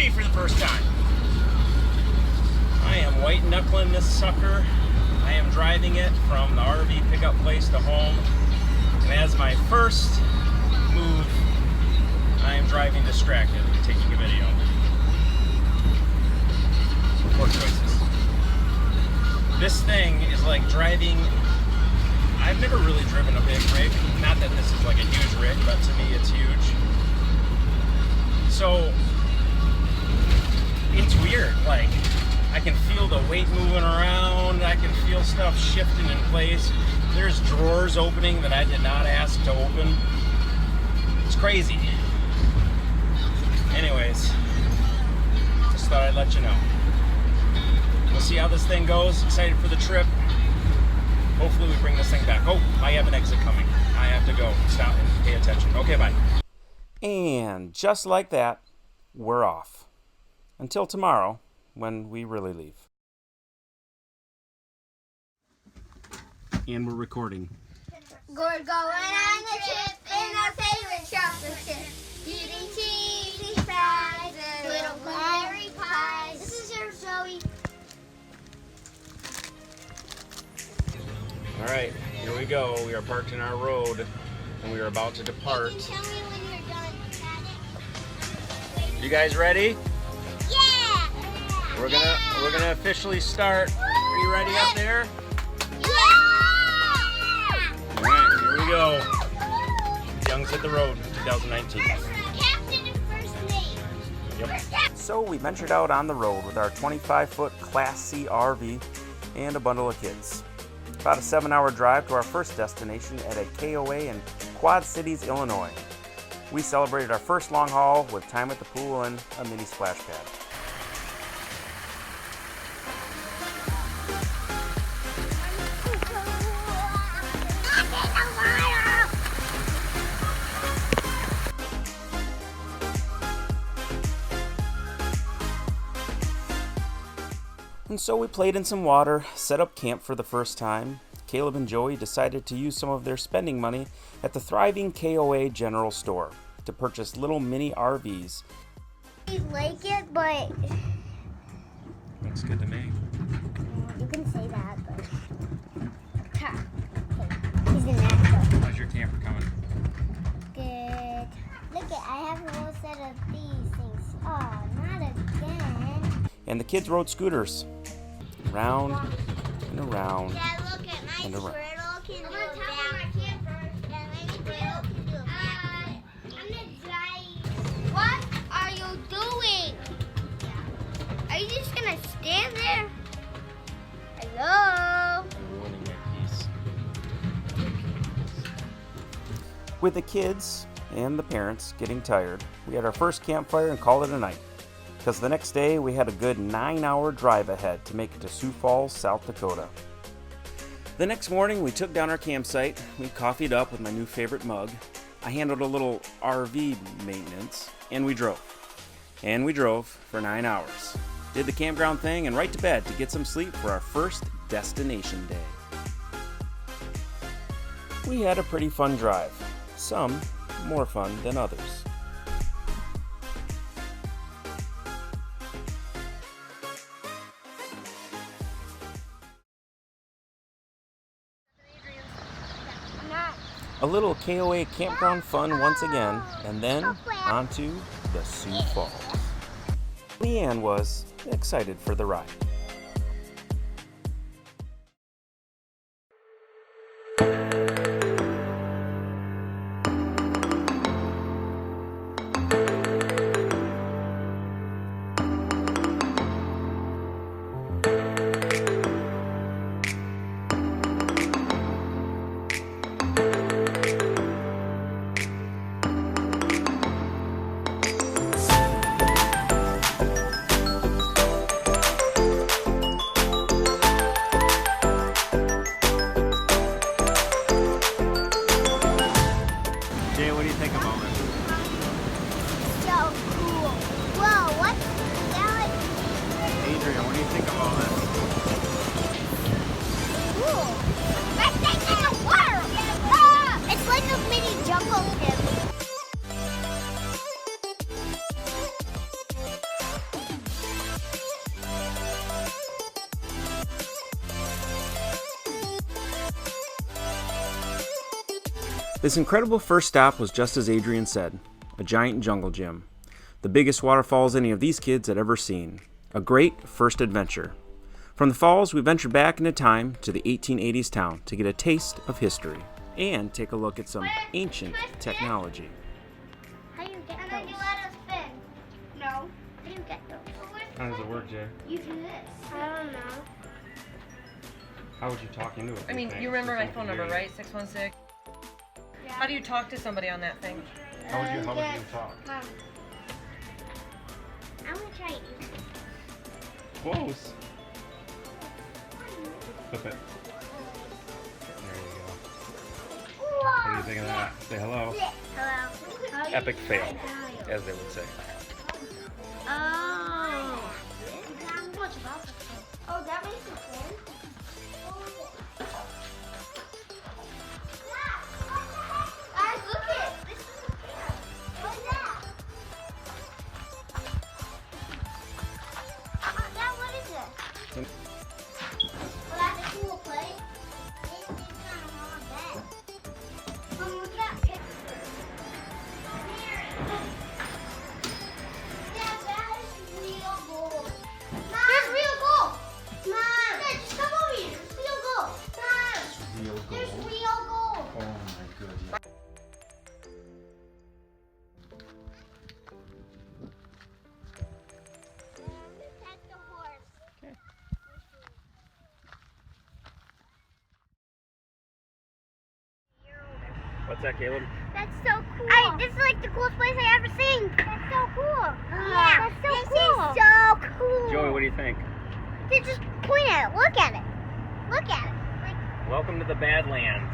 RV for the first time. I am white knuckling this sucker. I am driving it from the RV pickup place to home. And as my first move, I am driving distracted, taking a video. Poor choices. This thing is like driving. I've never really driven a big rig. Not that this is like a huge rig, but to me it's huge. So it's weird. Like, I can feel the weight moving around. I can feel stuff shifting in place. There's drawers opening that I did not ask to open. It's crazy. Anyways, just thought I'd let you know. We'll see how this thing goes. Excited for the trip. Hopefully we bring this thing back. Oh, I have an exit coming. I have to go. Stop and pay attention. Okay, bye. And just like that, we're off. Until tomorrow, when we really leave. And we're recording. We're going on a trip in our favorite chocolate chip. Eating cheesy fries and little berry pies. This is your Zoe. All right, here we go. We are parked in our road, and we are about to depart. You can tell me when you're done. You guys ready? Yeah. We're gonna officially start. Are you ready up there? Yeah. All right, here we go. DeYoungs Hit The Road 2019. Captain and first mate. Yep. So we ventured out on the road with our 25-foot Class C RV and a bundle of kids. About a 7-hour drive to our first destination at a KOA in Quad Cities, Illinois. We celebrated our first long haul with time at the pool and a mini splash pad. And so we played in some water, set up camp for the first time. Caleb and Joey decided to use some of their spending money at the thriving KOA General Store to purchase little mini RVs. I like it, but Looks good to me. you can say that, but okay. He's a natural. How's your camper coming? Good. Look at, I have a whole set of these things. Oh, not again. And the kids rode scooters. Around and around. Dad, look at my And around. turtle can go down. And my turtle can go back. I'm gonna drive. What are you doing? Are you just gonna stand there? Hello? Ruining my piece. With the kids and the parents getting tired, we had our first campfire and called it a night. Because the next day we had a good 9-hour drive ahead to make it to Sioux Falls, South Dakota. The next morning we took down our campsite, we coffeed up with my new favorite mug, I handled a little RV maintenance, and we drove. And we drove for 9 hours. Did the campground thing and right to bed to get some sleep for our first destination day. We had a pretty fun drive, some more fun than others. A little KOA campground fun once again, and then onto the Sioux Falls. Leanne was excited for the ride. This incredible first stop was just as Adrian said, a giant jungle gym. The biggest waterfalls any of these kids had ever seen. A great first adventure. From the falls, we ventured back into time to the 1880s town to get a taste of history and take a look at some ancient technology. How do you get those? And then you let us spin. No. How do you get those? How does it work, Jay? You do this. I don't know. How would you talk into it? I mean, you remember my phone number, right? 616? Yeah. How do you talk to somebody on that thing? How would you talk? Mom. I'm gonna try it. Close. Flip it. There you go. What do you think of that? Say hello. Hello. Epic fail, as they would say. Oh. Oh, that makes it fun. Guys, look it. This is a fair. What's that? Dad, what is it? Well, that's a cool place. It's kind of on that. Look at that picture. Dad, that is real gold. There's real gold. Mom. Dad, just come over here. There's real gold. Mom. Real There's real gold. Oh my goodness. That's the horse. What's that, Caleb? That's so cool. This is like the coolest place I ever seen. That's so cool. Yeah, that's so cool. This is so cool. Joey, what do you think? Just point at it. Look at it. Look at it. Like, Welcome to the Badlands.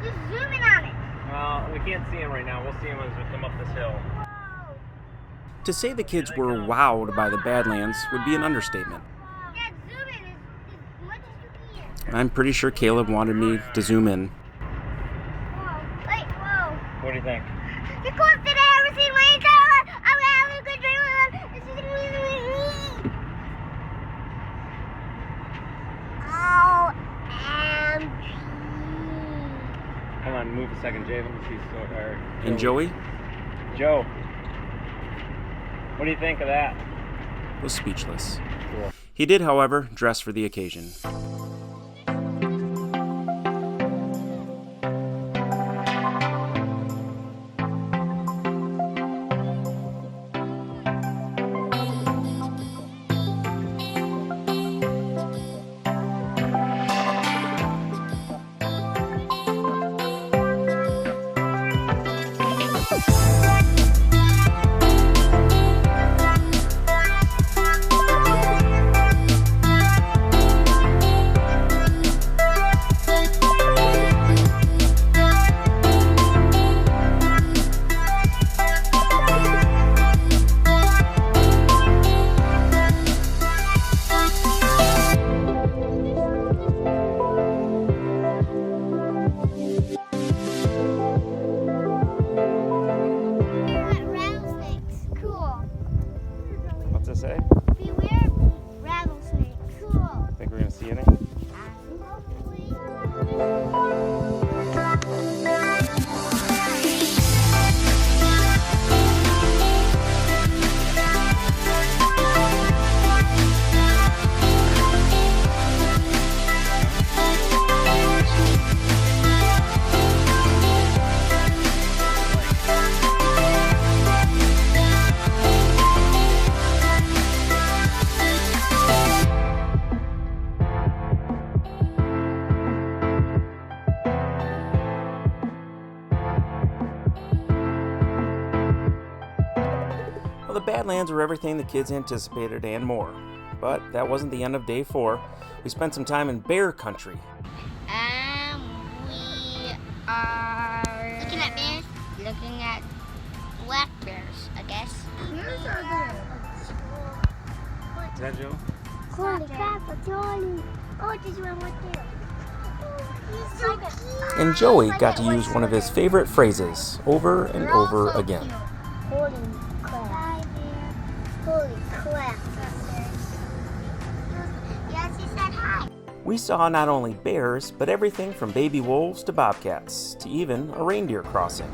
just zoom in on it. Well, we can't see him right now. We'll see him as we come up this hill. Whoa. To say the kids were wowed by the Badlands would be an understatement. Dad, zoom in as much as you can. I'm pretty sure Caleb wanted me to zoom in. Whoa. Wait, whoa. What do you think? The coolest thing I ever seen in my entire life. I'm having a good dream with them. This is amazing. OMG. Hold on, move a second, Jay. Let me see. And Joey Joe, what do you think of that? was speechless. Cool. He did, however, dress for the occasion. Rattlesnakes. Cool. What's it say? Beware rattlesnakes. Cool. Think we're gonna see any? Well, the Badlands were everything the kids anticipated and more. But that wasn't the end of day 4. We spent some time in bear country. We are looking at bears, looking at black bears, I guess. Bears are there. Is that Joe? Holy crap, a Johnny. Oh, did you want one too? He's so cute. And Joey got to use one of his favorite phrases over and over again. Holy crap. Holy crap. Yes, he said hi. We saw not only bears, but everything from baby wolves to bobcats, to even a reindeer crossing.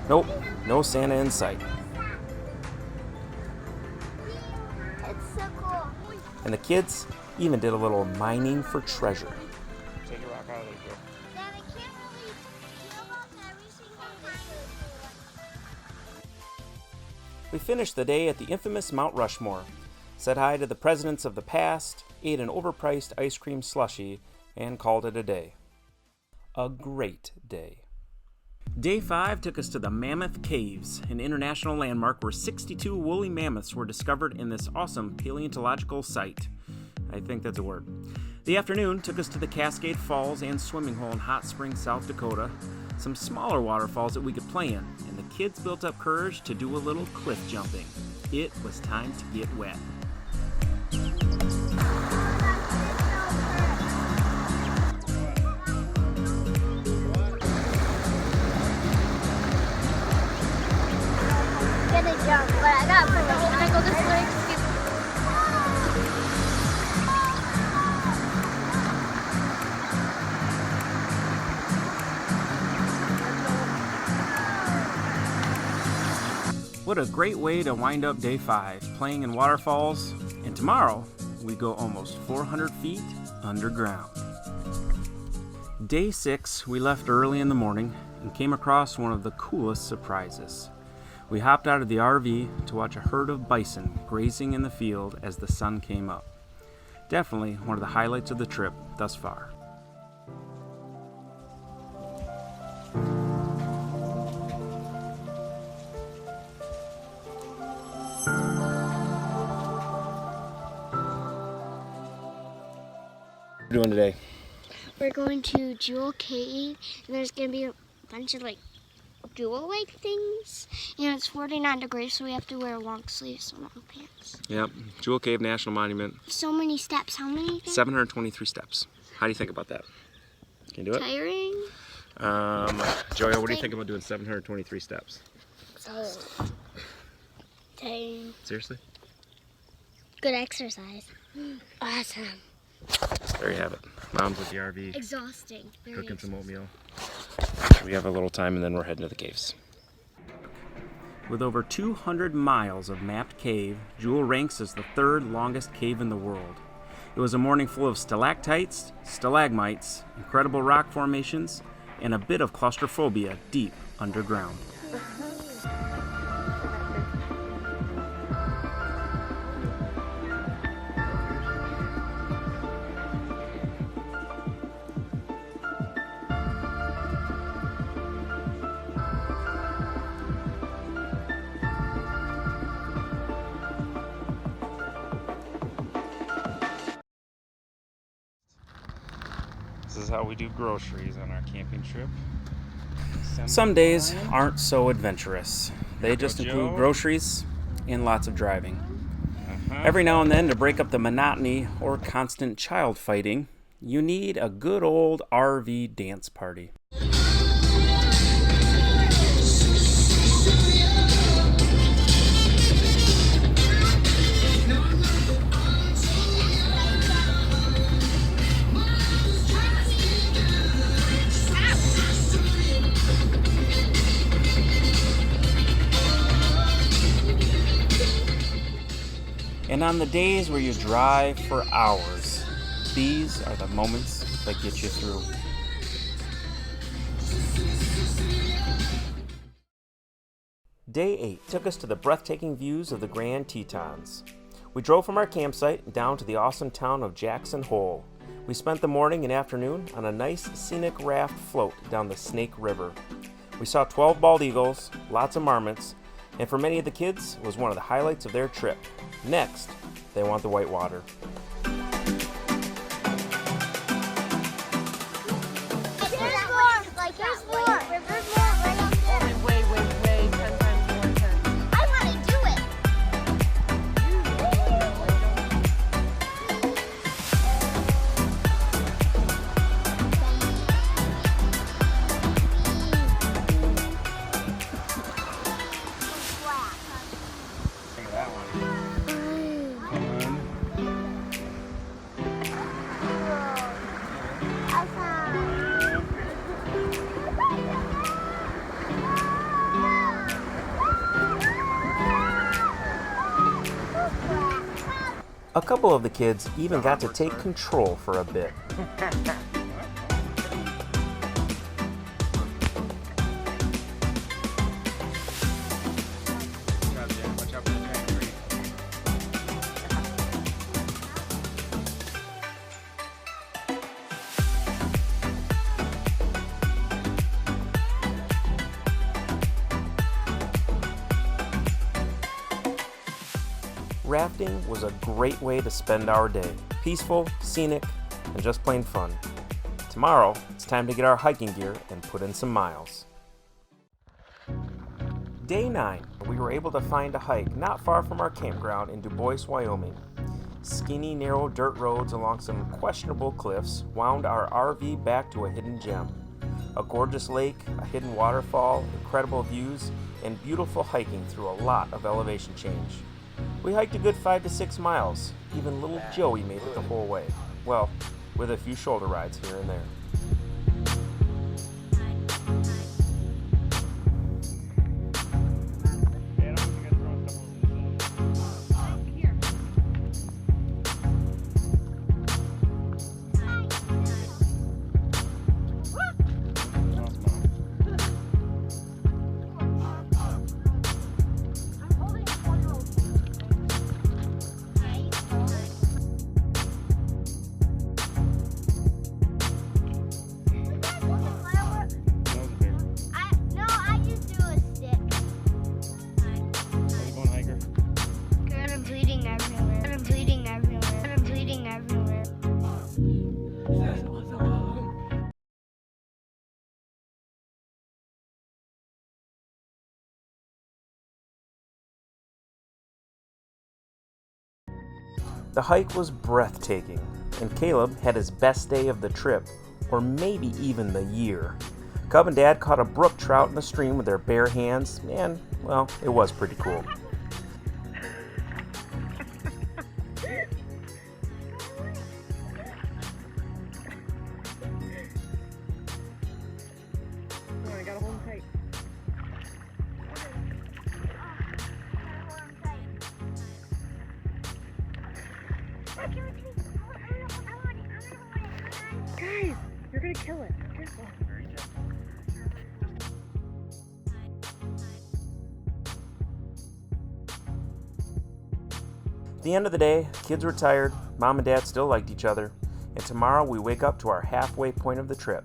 Nope, no Santa in sight. It's so cool. And the kids even did a little mining for treasure. Take your rock out of there, Dad, I can't really feel about every single time. We finished the day at the infamous Mount Rushmore, said hi to the presidents of the past, ate an overpriced ice cream slushie, and called it a day. A great day. Day 5 took us to the Mammoth Caves, an international landmark where 62 woolly mammoths were discovered in this awesome paleontological site. I think that's a word. The afternoon took us to the Cascade Falls and swimming hole in Hot Springs, South Dakota, some smaller waterfalls that we could play in, and the kids built up courage to do a little cliff jumping. It was time to get wet. Gonna jump, but I got to Can I go this way? What a great way to wind up day 5, playing in waterfalls, and tomorrow we go almost 400 feet underground. Day 6, we left early in the morning and came across one of the coolest surprises. We hopped out of the RV to watch a herd of bison grazing in the field as the sun came up. Definitely one of the highlights of the trip thus far. What are you doing today? We're going to Jewel Cave, and there's gonna be a bunch of like jewel-like things. And it's 49 degrees, so we have to wear long sleeves and long pants. Yep, Jewel Cave National Monument. So many steps. How many? Again? 723 steps. How do you think about that? Can you do it? Tiring. Joya, what do you think about doing 723 steps? Tiring. Seriously? Good exercise. Awesome. There you have it. Mom's with the RV, Exhausting. Very cooking some exhausting. oatmeal. We have a little time and then we're heading to the caves. With over 200 miles of mapped cave, Jewel ranks as the 3rd longest cave in the world. It was a morning full of stalactites, stalagmites, incredible rock formations, and a bit of claustrophobia deep underground. This is how we do groceries on our camping trip. Some days aren't so adventurous. They just include groceries and lots of driving. Every now and then, to break up the monotony or constant child fighting, you need a good old RV dance party. And on the days where you drive for hours, these are the moments that get you through. Day 8 took us to the breathtaking views of the Grand Tetons. We drove from our campsite down to the awesome town of Jackson Hole. We spent the morning and afternoon on a nice scenic raft float down the Snake River. We saw 12 bald eagles, lots of marmots, and for many of the kids, it was one of the highlights of their trip. Next, they want the white water. There's more. Like there's more. There's more right up there. Way, 10 times more intense. I want to do it. Think of that one. A couple of the kids even got to take control for a bit. Rafting was a great way to spend our day. Peaceful, scenic, and just plain fun. Tomorrow, it's time to get our hiking gear and put in some miles. Day 9, we were able to find a hike not far from our campground in Du Bois, Wyoming. Skinny, narrow dirt roads along some questionable cliffs wound our RV back to a hidden gem. A gorgeous lake, a hidden waterfall, incredible views, and beautiful hiking through a lot of elevation change. We hiked a good 5 to 6 miles. Even little Joey made it the whole way. Well, with a few shoulder rides here and there. The hike was breathtaking, and Caleb had his best day of the trip, or maybe even the year. Cub and Dad caught a brook trout in the stream with their bare hands, and, well, it was pretty cool. I gotta hold him tight. Guys, you're gonna kill it. Careful. At the end of the day, kids were tired, Mom and Dad still liked each other, and tomorrow we wake up to our halfway point of the trip.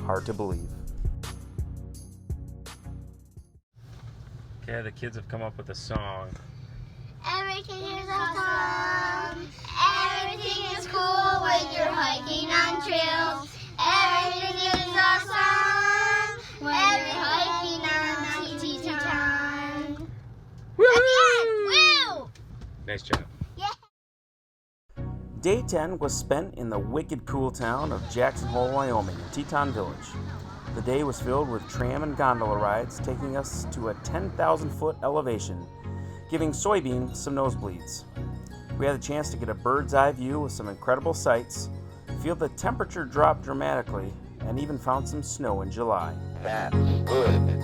Hard to believe. Okay, the kids have come up with a song. Everything is awesome. Everything is cool when you're hiking on trails. Everything is awesome when you're hiking on TT time. Woo! Nice job. Yeah. Day 10 was spent in the wicked cool town of Jackson Hole, Wyoming, Teton Village. The day was filled with tram and gondola rides, taking us to a 10,000-foot elevation, giving Soybean some nosebleeds. We had the chance to get a bird's eye view with some incredible sights, feel the temperature drop dramatically, and even found some snow in July. That's good.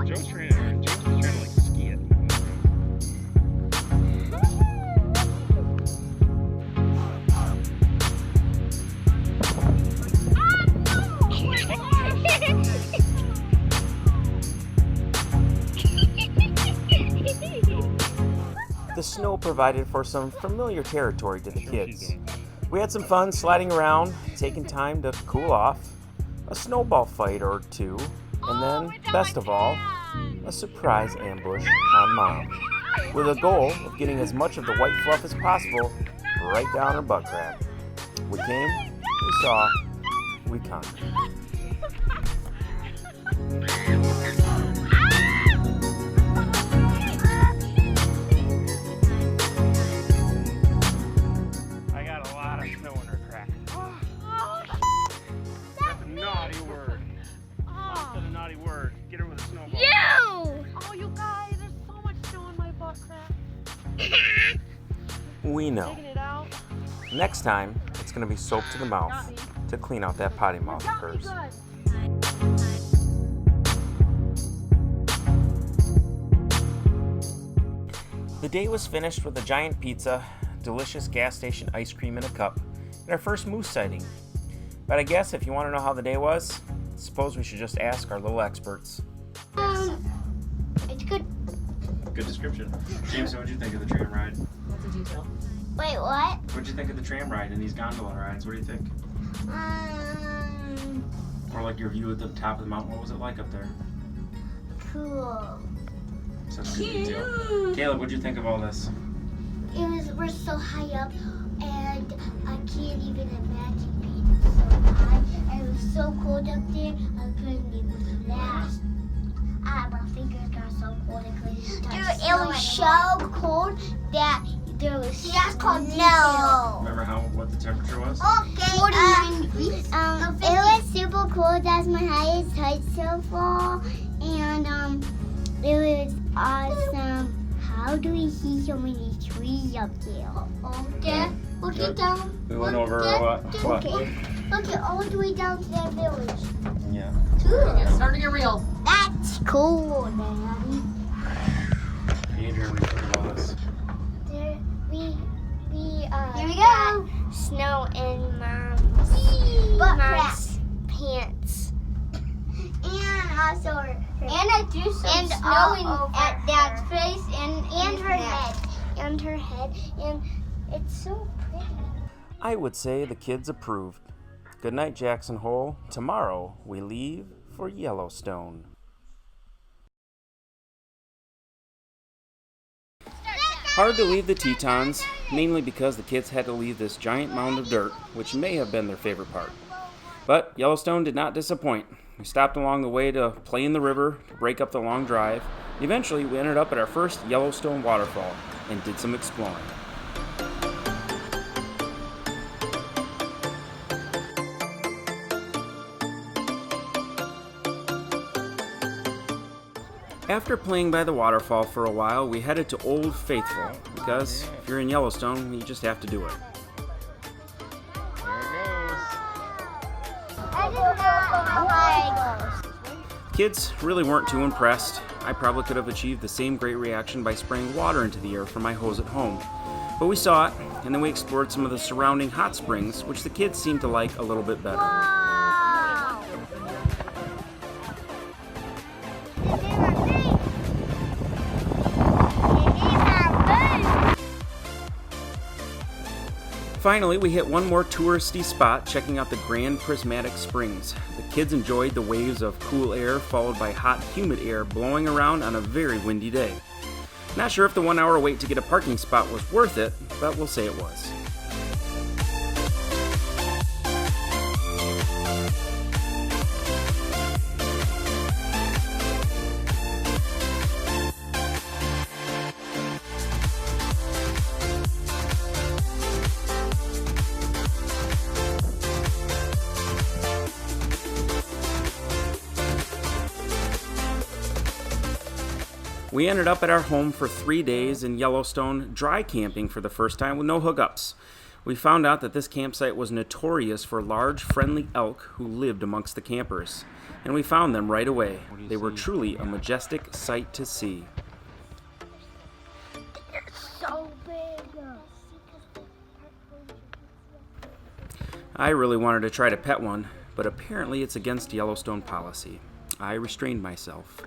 James was trying to like ski it. The snow provided for some familiar territory to the kids. We had some fun sliding around, taking time to cool off, a snowball fight or two, and then, best of all, a surprise ambush on Mom, with a goal of getting as much of the white fluff as possible right down her butt crack. We came, we saw, we conquered. I got a lot of snow in her crack. That's a naughty word. Mom said a naughty word. Get her with a snowball. You! Oh, you guys, there's so much snow in my butt crack. We know. Taking it out. Next time, it's going to be soap to the mouth Got me. to clean out that potty mouth of Got me hers. good. The day was finished with a giant pizza, delicious gas station ice cream in a cup, and our first moose sighting. But I guess if you want to know how the day was, suppose we should just ask our little experts. It's good. Good description. James, what'd you think of the tram ride? What's the detail? Wait, what? What'd you think of the tram ride and these gondola rides? What do you think? Or like your view at the top of the mountain, what was it like up there? Cool. Such a good detail. Caleb, what'd you think of all this? We're so high up, and I can't even imagine being so high. And it was so cold up there, I couldn't even last. My fingers got so cold, I couldn't touch. Dude, it was so cold that there was no. Remember what the temperature was? Okay. 49 degrees. It was super cold. That's my highest height so far, and it was awesome. How do we see so many trees up there? Dad, look it down. We went over what? Okay. Look at all the way down to that village. Yeah. It's starting to get real. That's cool, Daddy. Adrian, what do you think of all this? There, we here we go. Snow in mom's pants. And also and I threw some snow at Dad's face and her head. And her head. And it's so pretty. I would say the kids approved. Good night, Jackson Hole. Tomorrow we leave for Yellowstone. Hard to leave the Tetons, mainly because the kids had to leave this giant mound of dirt, which may have been their favorite part. But Yellowstone did not disappoint. We stopped along the way to play in the river, to break up the long drive. Eventually, we ended up at our first Yellowstone waterfall and did some exploring. After playing by the waterfall for a while, we headed to Old Faithful, because if you're in Yellowstone, you just have to do it. There it goes. Kids really weren't too impressed. I probably could have achieved the same great reaction by spraying water into the air from my hose at home. But we saw it, and then we explored some of the surrounding hot springs, which the kids seemed to like a little bit better. Finally, we hit one more touristy spot, checking out the Grand Prismatic Springs. The kids enjoyed the waves of cool air followed by hot, humid air blowing around on a very windy day. Not sure if the 1 hour wait to get a parking spot was worth it, but we'll say it was. We ended up at our home for 3 days in Yellowstone, dry camping for the first time with no hookups. We found out that this campsite was notorious for large, friendly elk who lived amongst the campers. And we found them right away. They were truly a majestic sight to see. So big. I really wanted to try to pet one, but apparently it's against Yellowstone policy. I restrained myself.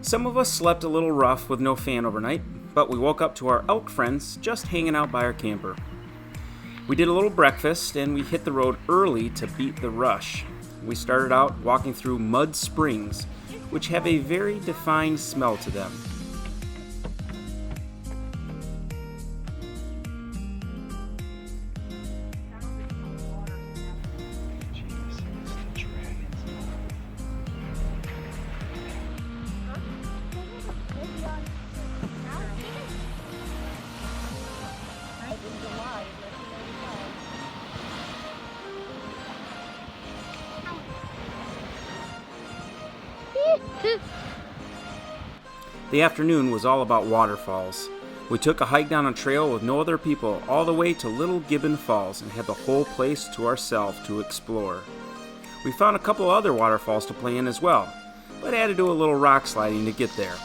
Some of us slept a little rough with no fan overnight, but we woke up to our elk friends just hanging out by our camper. We did a little breakfast and we hit the road early to beat the rush. We started out walking through mud springs, which have a very defined smell to them. The afternoon was all about waterfalls. We took a hike down a trail with no other people all the way to Little Gibbon Falls and had the whole place to ourselves to explore. We found a couple other waterfalls to play in as well, but had to do a little rock sliding to get there.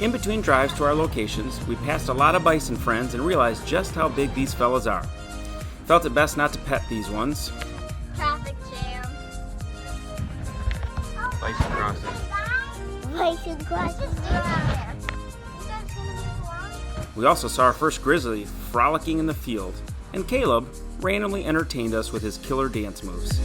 In between drives to our locations, we passed a lot of bison friends and realized just how big these fellas are. Felt it best not to pet these ones. Traffic jam. Bison crossing. Bison crossing. We also saw our first grizzly frolicking in the field, and Caleb randomly entertained us with his killer dance moves.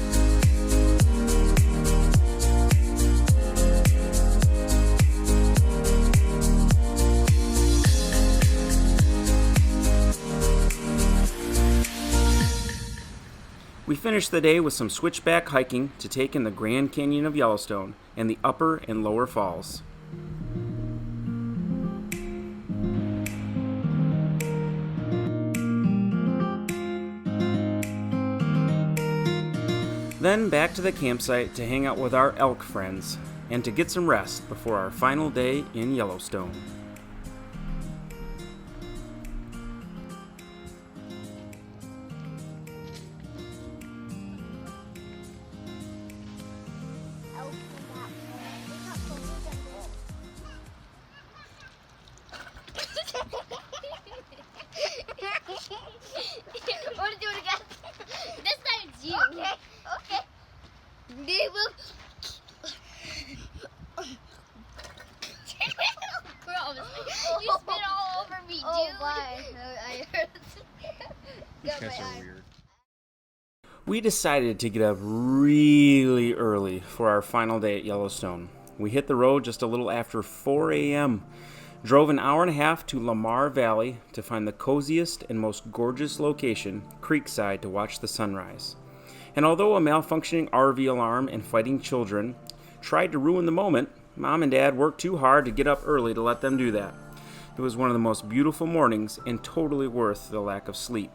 We finished the day with some switchback hiking to take in the Grand Canyon of Yellowstone and the upper and lower falls. Then back to the campsite to hang out with our elk friends and to get some rest before our final day in Yellowstone. I want to do it again. This time it's you. Okay. They will. Gross. You spit all over me, dude. Oh, bye. I heard. These guys are weird. We decided to get up really early for our final day at Yellowstone. We hit the road just a little after 4 a.m., drove an hour and a half to Lamar Valley to find the coziest and most gorgeous location, Creekside, to watch the sunrise. And although a malfunctioning RV alarm and fighting children tried to ruin the moment, Mom and Dad worked too hard to get up early to let them do that. It was one of the most beautiful mornings and totally worth the lack of sleep.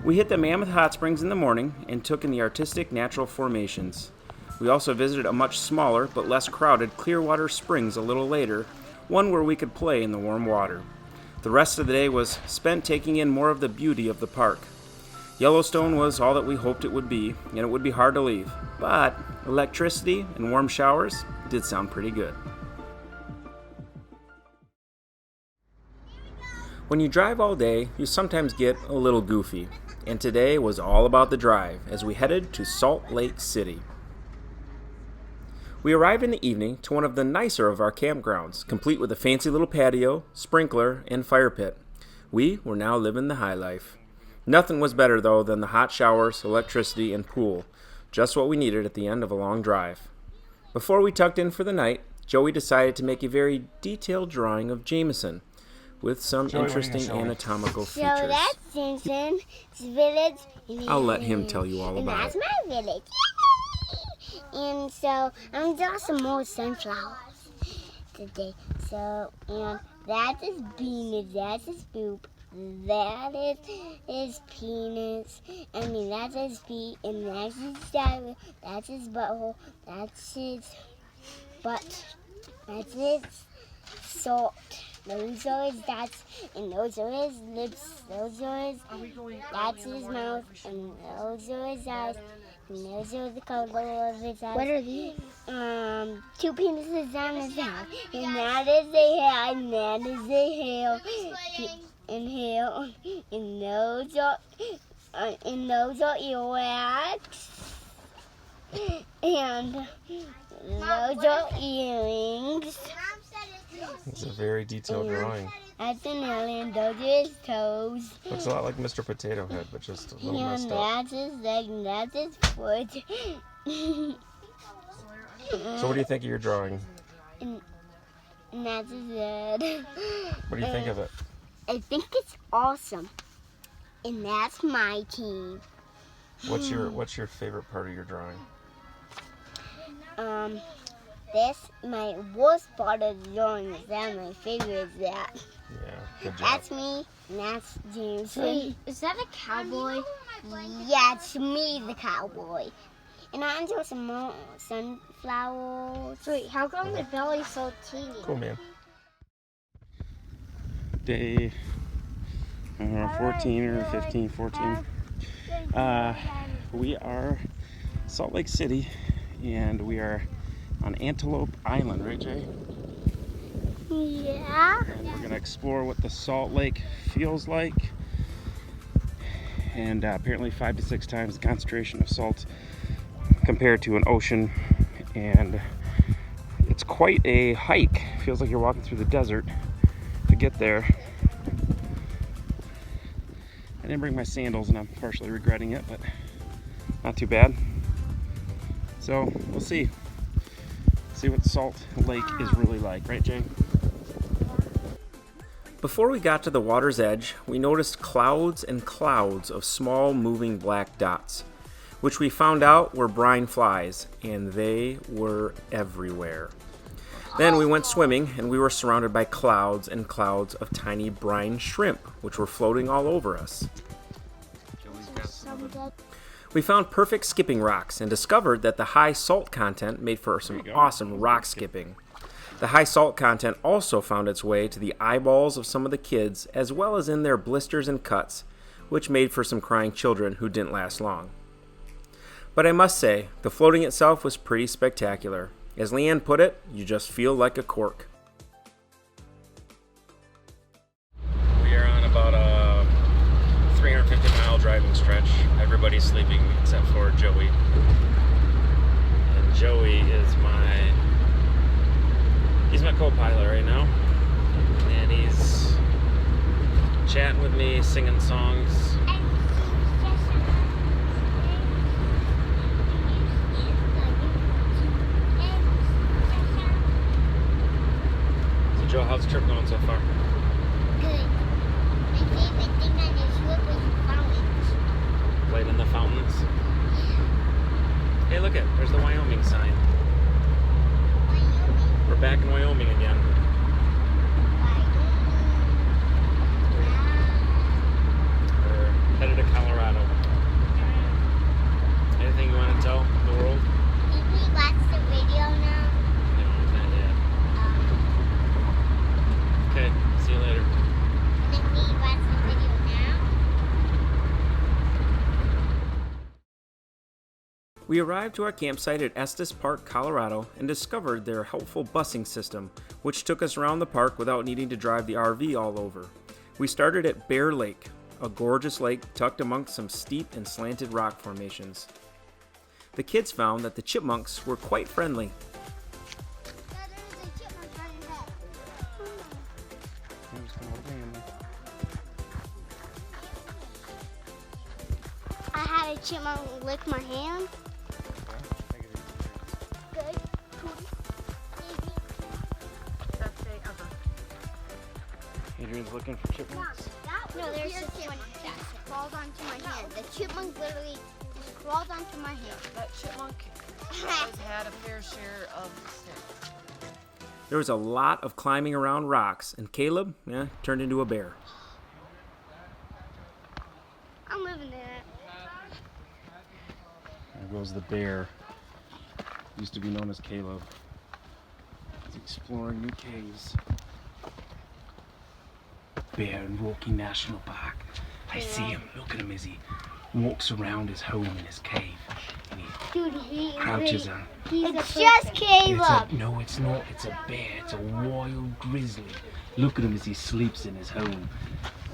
We hit the Mammoth Hot Springs in the morning and took in the artistic natural formations. We also visited a much smaller but less crowded Clearwater Springs a little later, one where we could play in the warm water. The rest of the day was spent taking in more of the beauty of the park. Yellowstone was all that we hoped it would be, and it would be hard to leave, but electricity and warm showers did sound pretty good. When you drive all day, you sometimes get a little goofy, and today was all about the drive as we headed to Salt Lake City. We arrived in the evening to one of the nicer of our campgrounds, complete with a fancy little patio, sprinkler, and fire pit. We were now living the high life. Nothing was better, though, than the hot showers, electricity, and pool. Just what we needed at the end of a long drive. Before we tucked in for the night, Joey decided to make a very detailed drawing of Jameson, with some interesting anatomical features. So that's Simpson's village. I'll let him tell you all and about that's it. my village. And so I'm doing some more sunflowers today. So, and that is penis, that's his poop, that is his penis, that's his feet, and that's his diarrhea, that's his butthole, that's his butt, that's his salt. Those are his dots, and those are his lips, those are his, that's his mouth, and those are his eyes, and those are the color of his eyes. What are these? Two penises on his head, and that is the head, and that is the hair, and hair, and those are earwax, and those are earrings. It's a very detailed drawing. That's an alien. Those are his toes. Looks a lot like Mr. Potato Head, but just a little messed And up. that's his leg, and that's his foot. So what do you think of your drawing? And that's it. What do you think of it? I think it's awesome. And that's my team. What's your favorite part of your drawing? My worst part of the drawing is that. My favorite is that. Yeah, good job. That's me, and that's James. Wait, is that a cowboy? Yeah, it's me, the cowboy. And I drew some more sunflowers. Wait, how come the belly's so teeny? Cool, man. Day 14 or 15, 14. We are Salt Lake City, and we are on Antelope Island, right, Jay? Yeah. And we're gonna explore what the Salt Lake feels like. And apparently 5 to 6 times the concentration of salt compared to an ocean. And it's quite a hike. Feels like you're walking through the desert to get there. I didn't bring my sandals and I'm partially regretting it, but not too bad. So we'll see what Salt Lake is really like, right, Jay? Before we got to the water's edge, we noticed clouds and clouds of small moving black dots, which we found out were brine flies, and they were everywhere. Then we went swimming, and we were surrounded by clouds and clouds of tiny brine shrimp, which were floating all over us. We found perfect skipping rocks and discovered that the high salt content made for some awesome rock skipping. The high salt content also found its way to the eyeballs of some of the kids, as well as in their blisters and cuts, which made for some crying children who didn't last long. But I must say, the floating itself was pretty spectacular. As Leanne put it, you just feel like a cork. We are on about a 350-mile driving stretch. Everybody's sleeping except for Joey. And Joey is he's my co-pilot right now. And he's chatting with me, singing songs. So Joe, how's the trip going so far? Good. My favorite thing on this trip was the fountains. Played in the fountains? Hey, look it, there's the Wyoming sign. We're back in Wyoming again. We're headed to Colorado. Anything you want to tell the world? Did we watch the video now? No, not yet. Okay, see you later. Did we watch the video now? We arrived to our campsite at Estes Park, Colorado, and discovered their helpful busing system, which took us around the park without needing to drive the RV all over. We started at Bear Lake, a gorgeous lake tucked amongst some steep and slanted rock formations. The kids found that the chipmunks were quite friendly. I had a chipmunk lick my hand. Good. Adrian's looking for chipmunks. No, there's a chipmunk that crawled onto my hand. The chipmunk literally just crawled onto my hand. That chipmunk has had a fair share of sticks. There was a lot of climbing around rocks, and Caleb turned into a bear. I'm living in it. There goes the bear. Used to be known as Caleb. He's exploring new caves. Bear in Rocky National Park. I see him. Look at him as he walks around his home in his cave. And he Dude, he crouches on. It's just Caleb. No, it's not. It's a bear. It's a wild grizzly. Look at him as he sleeps in his home.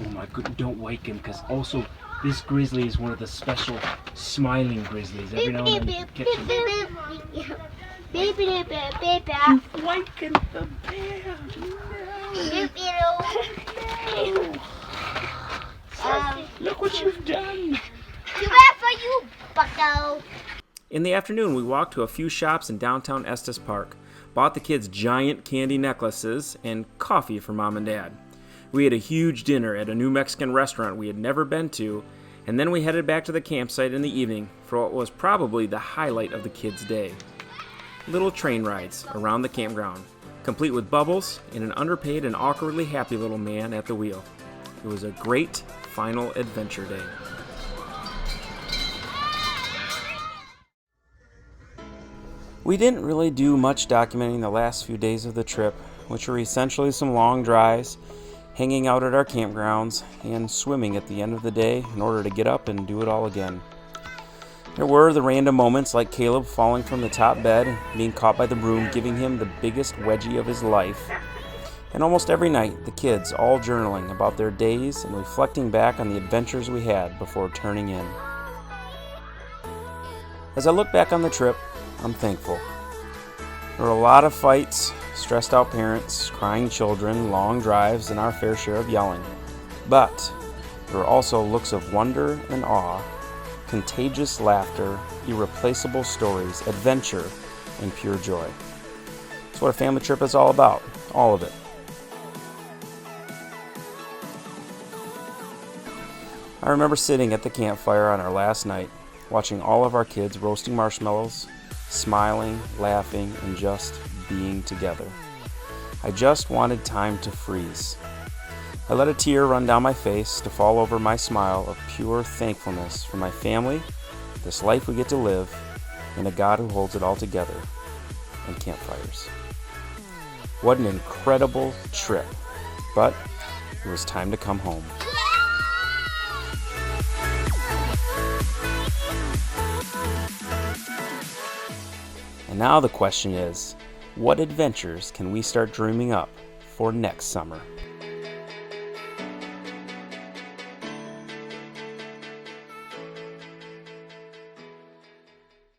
Oh my goodness, don't wake him, because also this grizzly is one of the special smiling grizzlies. Every now and then you can catch him. You've wakened the bear. Look what you've done. Too bad for you, bucko. In the afternoon, we walked to a few shops in downtown Estes Park, bought the kids giant candy necklaces, and coffee for Mom and Dad. We had a huge dinner at a new Mexican restaurant we had never been to, and then we headed back to the campsite in the evening for what was probably the highlight of the kids' day. Little train rides around the campground, complete with bubbles and an underpaid and awkwardly happy little man at the wheel. It was a great final adventure day. We didn't really do much documenting the last few days of the trip, which were essentially some long drives, hanging out at our campgrounds, and swimming at the end of the day in order to get up and do it all again. There were the random moments like Caleb falling from the top bed and being caught by the broom, giving him the biggest wedgie of his life. And almost every night, the kids all journaling about their days and reflecting back on the adventures we had before turning in. As I look back on the trip, I'm thankful. There were a lot of fights, stressed out parents, crying children, long drives, and our fair share of yelling. But there were also looks of wonder and awe, contagious laughter, irreplaceable stories, adventure, and pure joy. That's what a family trip is all about, all of it. I remember sitting at the campfire on our last night, watching all of our kids roasting marshmallows, smiling, laughing, and just being together. I just wanted time to freeze. I let a tear run down my face to fall over my smile of pure thankfulness for my family, this life we get to live, and a God who holds it all together, and campfires. What an incredible trip, but it was time to come home. And now the question is, what adventures can we start dreaming up for next summer?